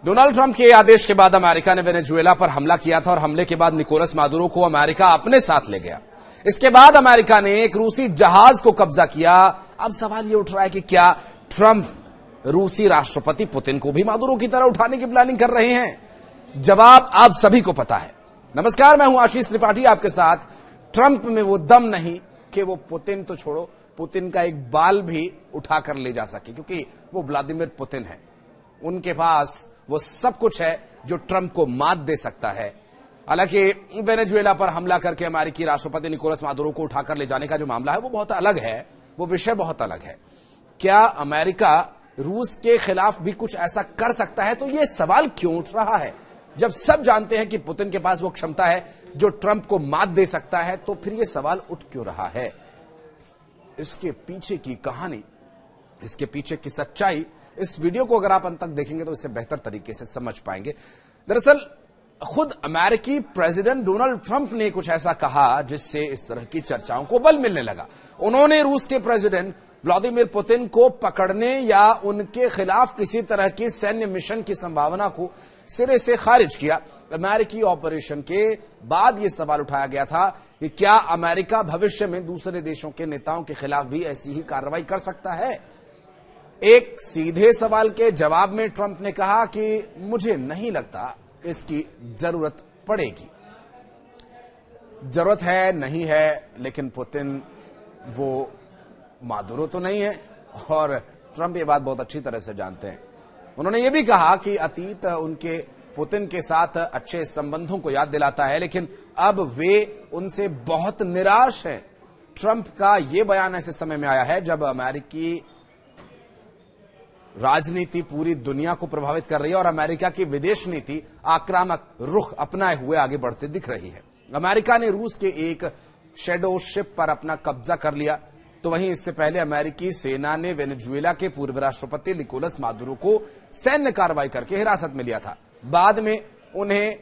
Donald Trump के आदेश के बाद अमेरिका ने वेनेजुएला पर हमला किया था और हमले के बाद निकोलस मादुरो को अमेरिका अपने साथ ले गया। इसके बाद अमेरिका ने एक रूसी जहाज को कब्जा किया। अब सवाल यह उठ रहा है कि क्या ट्रंप रूसी राष्ट्रपति पुतिन को भी मादुरो की तरह उठाने की प्लानिंग कर रहे हैं? जवाब आप सभी को पता है। नमस्कार, मैं हूं आशीष त्रिपाठी आपके साथ। ट्रंप में वो दम नहीं कि वो पुतिन तो छोड़ो, पुतिन का एक बाल भी उठाकर ले जा सके, क्योंकि वो व्लादिमीर पुतिन है। उनके पास वो सब कुछ है जो ट्रंप को मात दे सकता है। हालांकि वेनेजुएला पर हमला करके अमेरिकी राष्ट्रपति निकोलस मादुरो को उठाकर ले जाने का जो मामला है वो बहुत अलग है, वो विषय बहुत अलग है। क्या अमेरिका रूस के खिलाफ भी कुछ ऐसा कर सकता है? तो ये सवाल क्यों उठ रहा है? जब सब जानते हैं कि पुतिन के पास वो क्षमता है जो ट्रंप को मात दे सकता है, तो फिर ये सवाल उठ क्यों रहा है? इसके पीछे की कहानी, इसके पीछे की सच्चाई, इस वीडियो को अगर आप अंत तक देखेंगे तो इसे बेहतर तरीके से समझ पाएंगे। दरअसल खुद अमेरिकी प्रेसिडेंट डोनाल्ड ट्रंप ने कुछ ऐसा कहा जिससे इस तरह की चर्चाओं को बल मिलने लगा। उन्होंने रूस के प्रेसिडेंट व्लादिमीर पुतिन को पकड़ने या उनके खिलाफ किसी तरह की सैन्य मिशन की संभावना को सिरे से खारिज किया। अमेरिकी ऑपरेशन के बाद यह सवाल उठाया गया था कि क्या अमेरिका भविष्य में दूसरे देशों के नेताओं के खिलाफ भी ऐसी ही कार्रवाई कर सकता है? एक सीधे सवाल के जवाब में ट्रंप ने कहा कि मुझे नहीं लगता इसकी जरूरत पड़ेगी। जरूरत है नहीं है, लेकिन पुतिन वो मादुरो तो नहीं है, और ट्रंप ये बात बहुत अच्छी तरह से जानते हैं। उन्होंने ये भी कहा कि अतीत उनके पुतिन के साथ अच्छे संबंधों को याद दिलाता है, लेकिन अब वे उनसे बहुत निराश हैं। ट्रंप का यह बयान ऐसे समय में आया है जब अमेरिकी राजनीति पूरी दुनिया को प्रभावित कर रही है और अमेरिका की विदेश नीति आक्रामक रुख अपनाए हुए आगे बढ़ते दिख रही है। अमेरिका ने रूस के एक शैडो शिप पर अपना कब्जा कर लिया, तो वहीं इससे पहले अमेरिकी सेना ने वेनेजुएला के पूर्व राष्ट्रपति निकोलस मादुरो को सैन्य कार्रवाई करके हिरासत में लिया था। बाद में उन्हें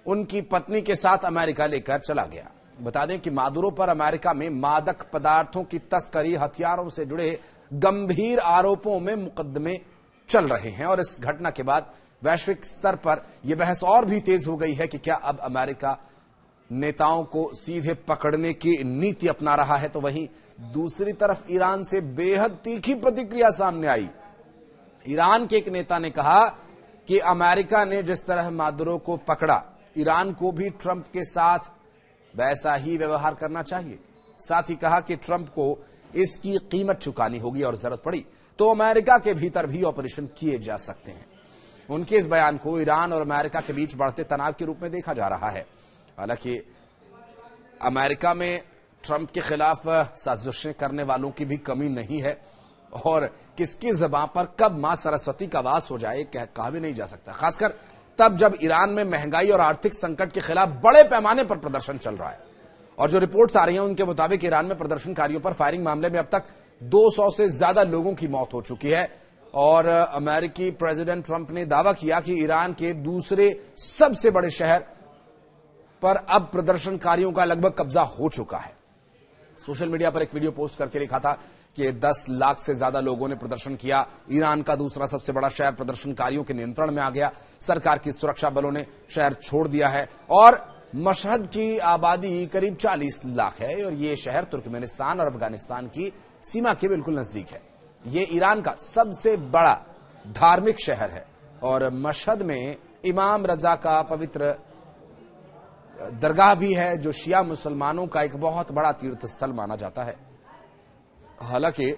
उनकी पत्नी के साथ अमेरिका लेकर चला गया। बता दें कि मादुरो पर अमेरिका में मादक पदार्थों की तस्करी, हथियारों से जुड़े गंभीर आरोपों में मुकदमे चल रहे हैं, और इस घटना के बाद वैश्विक स्तर पर यह बहस और भी तेज हो गई है कि क्या अब अमेरिका नेताओं को सीधे पकड़ने की नीति अपना रहा है। तो वहीं दूसरी तरफ ईरान से बेहद तीखी प्रतिक्रिया सामने आई। ईरान के एक नेता ने कहा कि अमेरिका ने जिस तरह मादुरो को पकड़ा, ईरान को भी ट्रंप के साथ वैसा ही व्यवहार करना चाहिए। साथ ही कहा कि ट्रंप को इसकी कीमत चुकानी होगी और जरूरत पड़ी तो अमेरिका के भीतर भी ऑपरेशन किए जा सकते हैं। उनके इस बयान को ईरान और अमेरिका के बीच बढ़ते तनाव के रूप में देखा जा रहा है। हालांकि अमेरिका में ट्रंप के खिलाफ साजिशें करने वालों की भी कमी नहीं है, और किसकी ज़बान पर कब मां सरस्वती का वास हो जाए कहा भी नहीं जा सकता, खासकर तब जब ईरान में महंगाई और आर्थिक संकट के खिलाफ बड़े पैमाने पर प्रदर्शन चल रहा है। और जो रिपोर्ट्स आ रही हैं उनके मुताबिक ईरान में प्रदर्शनकारियों पर फायरिंग मामले में अब तक 200 से ज्यादा लोगों की मौत हो चुकी है। और अमेरिकी प्रेसिडेंट ट्रंप ने दावा किया कि ईरान के दूसरे सबसे बड़े शहर पर अब प्रदर्शनकारियों का लगभग कब्जा हो चुका है। सोशल मीडिया पर एक वीडियो पोस्ट करके लिखा था कि 10 लाख से ज्यादा लोगों ने प्रदर्शन किया। ईरान का दूसरा सबसे बड़ा शहर प्रदर्शनकारियों के नियंत्रण में आ गया। सरकार की सुरक्षा बलों ने शहर छोड़ दिया है, और मशहद की आबादी करीब 40 लाख है, और यह शहर तुर्कमेनिस्तान और अफगानिस्तान की सीमा के बिल्कुल नजदीक है। यह ईरान का सबसे बड़ा धार्मिक शहर है, और मशहद में इमाम रजा का पवित्र दरगाह भी है, जो शिया मुसलमानों का एक बहुत बड़ा तीर्थ स्थल माना जाता है। हालांकि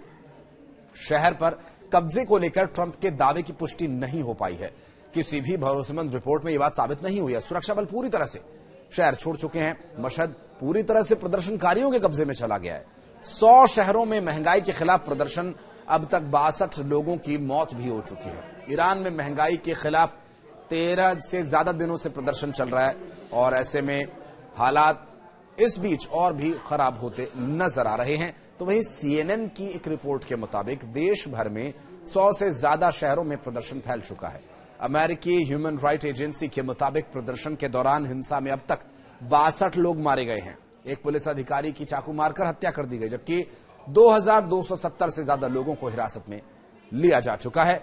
शहर पर कब्जे को लेकर ट्रंप के दावे की पुष्टि नहीं हो पाई है। किसी भी भरोसेमंद रिपोर्ट में यह बात साबित नहीं हुई है। सुरक्षा बल पूरी तरह से शहर छोड़ चुके हैं। मशहद पूरी तरह से प्रदर्शनकारियों के कब्जे में चला गया है। 100 शहरों में महंगाई के खिलाफ प्रदर्शन, अब तक 62 लोगों की मौत भी हो चुकी है। ईरान में महंगाई के खिलाफ 13 से ज्यादा दिनों से प्रदर्शन चल रहा है, और ऐसे में हालात इस बीच और भी खराब होते नजर आ रहे हैं। तो वहीं CNN की एक रिपोर्ट के मुताबिक देश भर में 100 से ज्यादा शहरों में प्रदर्शन फैल चुका है। अमेरिकी ह्यूमन राइट एजेंसी के मुताबिक प्रदर्शन के दौरान हिंसा में अब तक 62 लोग मारे गए हैं। एक पुलिस अधिकारी की चाकू मारकर हत्या कर दी गई, जबकि 2270 से ज्यादा लोगों को हिरासत में लिया जा चुका है।